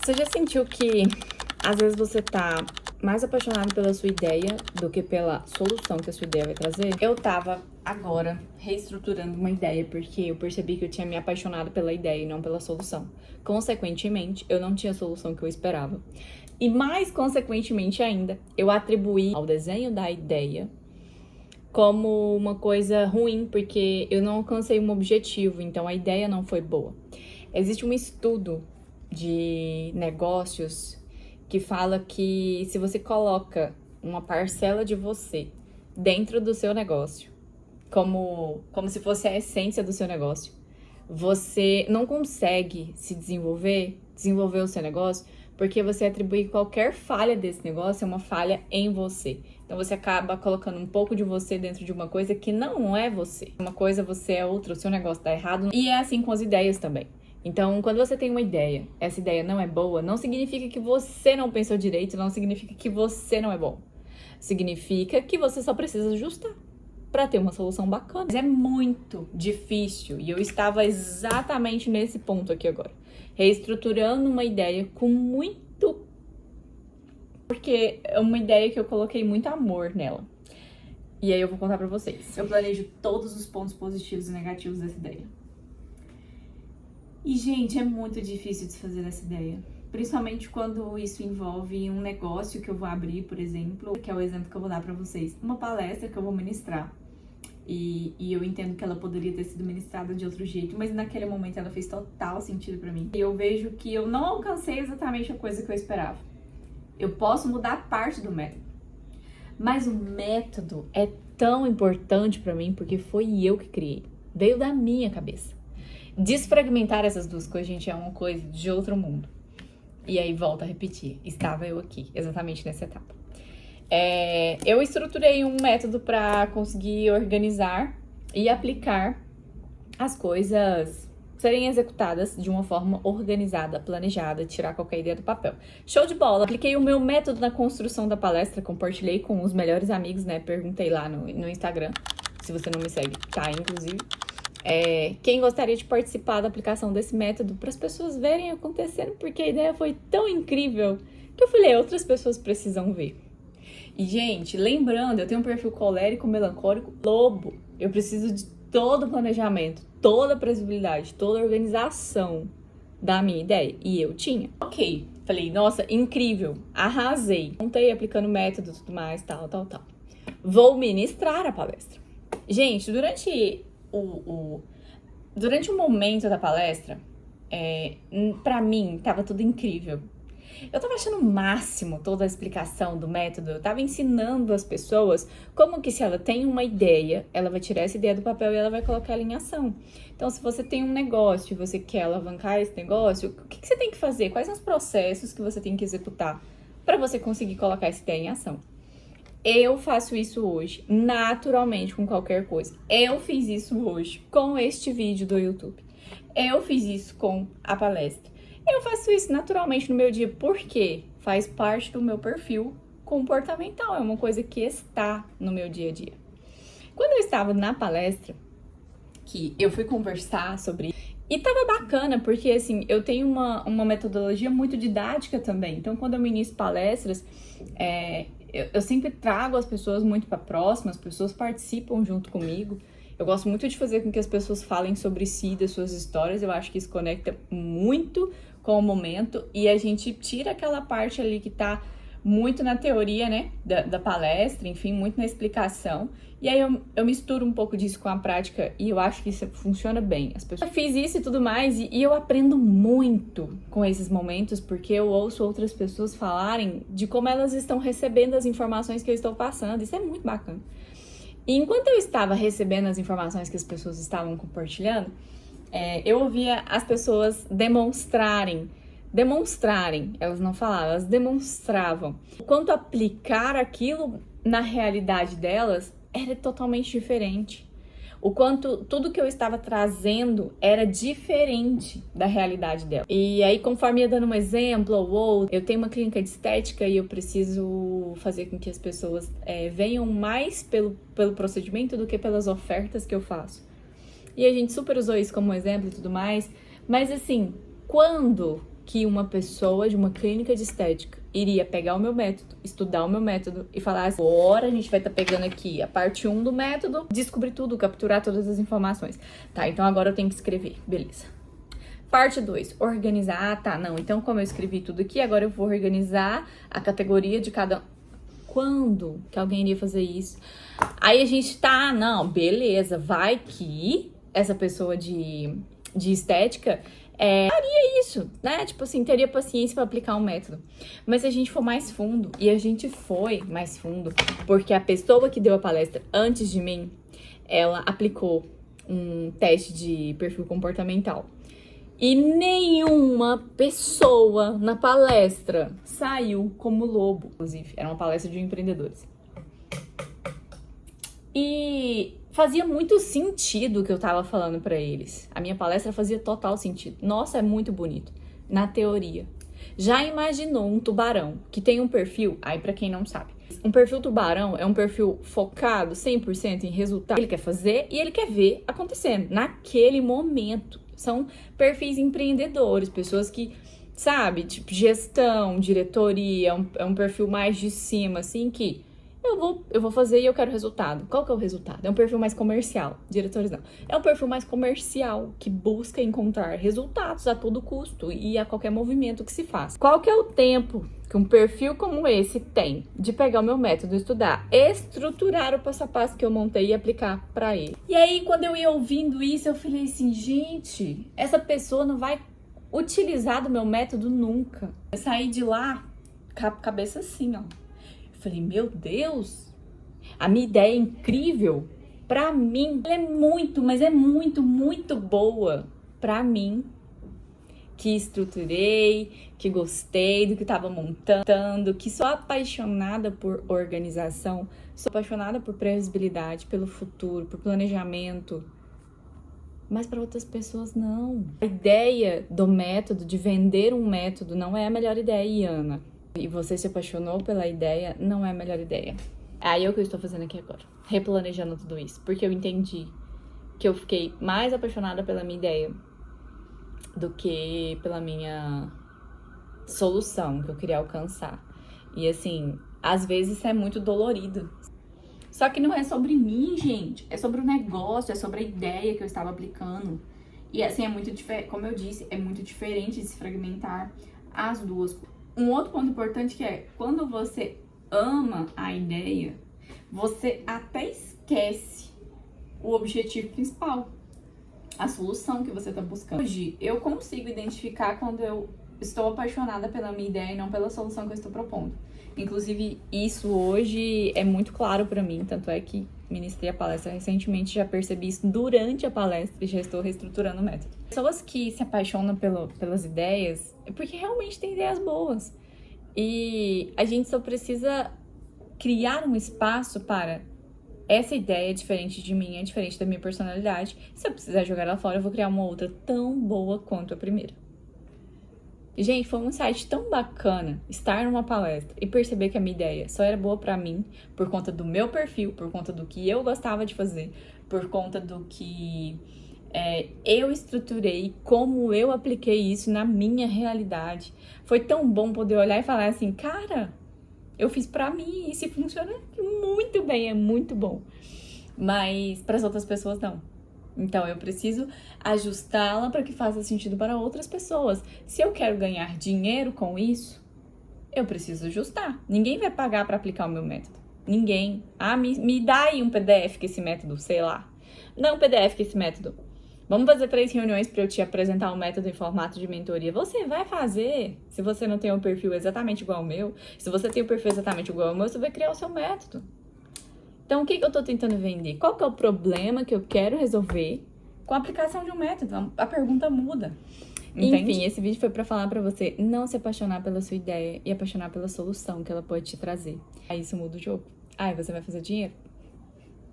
Você já sentiu que às vezes você tá mais apaixonado pela sua ideia do que pela solução que a sua ideia vai trazer? Eu tava agora reestruturando uma ideia porque eu percebi que eu tinha me apaixonado pela ideia e não pela solução. Consequentemente, eu não tinha a solução que eu esperava. E mais consequentemente ainda, eu atribuí ao desenho da ideia como uma coisa ruim, porque eu não alcancei um objetivo, então a ideia não foi boa. Existe um estudo de negócios que fala que se você coloca uma parcela de você dentro do seu negócio, como se fosse a essência do seu negócio, você não consegue se desenvolver o seu negócio, porque você atribui qualquer falha desse negócio a uma falha em você. Então você acaba colocando um pouco de você dentro de uma coisa que não é você. Uma coisa você é outra, o seu negócio tá errado. E é assim com as ideias também. Então, quando você tem uma ideia, essa ideia não é boa, não significa que você não pensou direito, não significa que você não é bom. Significa que você só precisa ajustar para ter uma solução bacana. Mas é muito difícil e eu estava exatamente nesse ponto aqui agora. Reestruturando uma ideia com muito... Porque é uma ideia que eu coloquei muito amor nela. E aí eu vou contar pra vocês. Eu planejo todos os pontos positivos e negativos dessa ideia. E, gente, é muito difícil desfazer dessa ideia. Principalmente quando isso envolve um negócio que eu vou abrir, por exemplo, que é o exemplo que eu vou dar pra vocês. Uma palestra que eu vou ministrar. E eu entendo que ela poderia ter sido ministrada de outro jeito, mas naquele momento ela fez total sentido pra mim. E eu vejo que eu não alcancei exatamente a coisa que eu esperava. Eu posso mudar parte do método. Mas o método é tão importante pra mim porque foi eu que criei. Veio da minha cabeça. Desfragmentar essas duas coisas, gente, é uma coisa de outro mundo. E aí, volto a repetir, estava eu aqui, exatamente nessa etapa. Eu estruturei um método para conseguir organizar e aplicar as coisas serem executadas de uma forma organizada, planejada, tirar qualquer ideia do papel. Show de bola! Apliquei o meu método na construção da palestra, compartilhei com os melhores amigos, né? Perguntei lá no Instagram, se você não me segue, tá, inclusive. Quem gostaria de participar da aplicação desse método para as pessoas verem acontecendo, porque a ideia foi tão incrível que eu falei, outras pessoas precisam ver. E, gente, lembrando, eu tenho um perfil colérico, melancólico, lobo. Eu preciso de todo o planejamento, toda a previsibilidade, toda a organização da minha ideia. E eu tinha. Ok, falei, nossa, incrível, arrasei. Montei aplicando método, tudo mais, tal. Vou ministrar a palestra. Gente, durante o momento da palestra, pra mim, tava tudo incrível. Eu tava achando o máximo toda a explicação do método. Eu tava ensinando as pessoas como que se ela tem uma ideia, ela vai tirar essa ideia do papel e ela vai colocar ela em ação. Então, se você tem um negócio e você quer alavancar esse negócio, o que você tem que fazer? Quais são os processos que você tem que executar para você conseguir colocar essa ideia em ação? Eu faço isso hoje, naturalmente, com qualquer coisa. Eu fiz isso hoje com este vídeo do YouTube. Eu fiz isso com a palestra. Eu faço isso naturalmente no meu dia, porque faz parte do meu perfil comportamental. É uma coisa que está no meu dia a dia. Quando eu estava na palestra, que eu fui conversar sobre... E tava bacana, porque assim, eu tenho uma metodologia muito didática também. Então, quando eu ministro palestras, eu sempre trago as pessoas muito para próxima, as pessoas participam junto comigo. Eu gosto muito de fazer com que as pessoas falem sobre si, das suas histórias. Eu acho que isso conecta muito com o momento e a gente tira aquela parte ali que tá muito na teoria, né, da palestra, enfim, muito na explicação. E aí eu misturo um pouco disso com a prática e eu acho que isso funciona bem. Eu fiz isso e tudo mais e eu aprendo muito com esses momentos porque eu ouço outras pessoas falarem de como elas estão recebendo as informações que eu estou passando. Isso é muito bacana. E enquanto eu estava recebendo as informações que as pessoas estavam compartilhando, eu ouvia as pessoas demonstrarem, elas não falavam, elas demonstravam o quanto aplicar aquilo na realidade delas era totalmente diferente. O quanto tudo que eu estava trazendo era diferente da realidade dela. E aí, conforme ia dando um exemplo ou outro, eu tenho uma clínica de estética e eu preciso fazer com que as pessoas venham mais pelo procedimento do que pelas ofertas que eu faço. E a gente super usou isso como exemplo e tudo mais. Mas assim, quando que uma pessoa de uma clínica de estética iria pegar o meu método, estudar o meu método e falar assim, agora a gente vai estar pegando aqui a parte 1 do método, descobrir tudo, capturar todas as informações. Tá, então agora eu tenho que escrever, beleza. Parte 2, organizar. Ah, tá, não, então como eu escrevi tudo aqui, agora eu vou organizar a categoria de cada... Quando que alguém iria fazer isso? Aí a gente tá, não, beleza, vai que essa pessoa de estética faria isso, né? Tipo assim, teria paciência pra aplicar um método. Mas se a gente for mais fundo, e a gente foi mais fundo, porque a pessoa que deu a palestra antes de mim, ela aplicou um teste de perfil comportamental. E nenhuma pessoa na palestra saiu como lobo. Inclusive, era uma palestra de empreendedores. E fazia muito sentido o que eu tava falando pra eles. A minha palestra fazia total sentido. Nossa, é muito bonito. Na teoria. Já imaginou um tubarão que tem um perfil... Aí, pra quem não sabe. Um perfil tubarão é um perfil focado 100% em resultado. Ele quer fazer e ele quer ver acontecendo naquele momento. São perfis empreendedores, pessoas que, sabe, tipo, gestão, diretoria, é um perfil mais de cima, assim, que eu vou fazer e eu quero resultado. Qual que é o resultado? É um perfil mais comercial, diretores não. É um perfil mais comercial, que busca encontrar resultados a todo custo e a qualquer movimento que se faça. Qual que é o tempo que um perfil como esse tem de pegar o meu método, estudar, estruturar o passo a passo que eu montei e aplicar pra ele? E aí, quando eu ia ouvindo isso, eu falei assim, gente, essa pessoa não vai utilizar do meu método nunca. Eu saí de lá com a cabeça assim, ó. Eu falei, meu Deus, a minha ideia é incrível. Pra mim, ela é muito, mas é muito, muito boa. Pra mim, que estruturei, que gostei do que estava montando, que sou apaixonada por organização, sou apaixonada por previsibilidade, pelo futuro, por planejamento. Mas para outras pessoas, não. A ideia do método, de vender um método, não é a melhor ideia, Iana. E você se apaixonou pela ideia, não é a melhor ideia. Aí é o que eu estou fazendo aqui agora, replanejando tudo isso. Porque eu entendi que eu fiquei mais apaixonada pela minha ideia do que pela minha solução que eu queria alcançar. E assim, às vezes isso é muito dolorido. Só que não é sobre mim, gente. É sobre o negócio, é sobre a ideia que eu estava aplicando. E assim, é muito diferente, como eu disse, é muito diferente de se fragmentar as duas. Um outro ponto importante que é, quando você ama a ideia, você até esquece o objetivo principal, a solução que você está buscando. Hoje, eu consigo identificar quando eu estou apaixonada pela minha ideia e não pela solução que eu estou propondo. Inclusive, isso hoje é muito claro para mim, tanto é que ministrei a palestra recentemente, já percebi isso durante a palestra e já estou reestruturando o método. Pessoas que se apaixonam pelas ideias é porque realmente tem ideias boas. E a gente só precisa criar um espaço para essa ideia é diferente de mim, é diferente da minha personalidade. Se eu precisar jogar ela fora, eu vou criar uma outra tão boa quanto a primeira. Gente, foi um insight tão bacana estar numa palestra e perceber que a minha ideia só era boa pra mim por conta do meu perfil, por conta do que eu gostava de fazer, por conta do que eu estruturei, como eu apliquei isso na minha realidade. Foi tão bom poder olhar e falar assim, cara, eu fiz pra mim e se funciona muito bem, é muito bom. Mas para as outras pessoas não. Então eu preciso ajustá-la para que faça sentido para outras pessoas. Se eu quero ganhar dinheiro com isso, eu preciso ajustar. Ninguém vai pagar para aplicar o meu método. Ninguém. Ah, me dá aí um PDF com esse método, sei lá. Não um PDF com esse método. Vamos fazer 3 reuniões para eu te apresentar um método em formato de mentoria. Você vai fazer. Se você não tem um perfil exatamente igual ao meu, se você tem um perfil exatamente igual ao meu, você vai criar o seu método. Então, o que eu tô tentando vender? Qual que é o problema que eu quero resolver com a aplicação de um método? A pergunta muda. Entende? Enfim, esse vídeo foi pra falar pra você não se apaixonar pela sua ideia e apaixonar pela solução que ela pode te trazer. Aí isso muda o jogo. Aí você vai fazer dinheiro?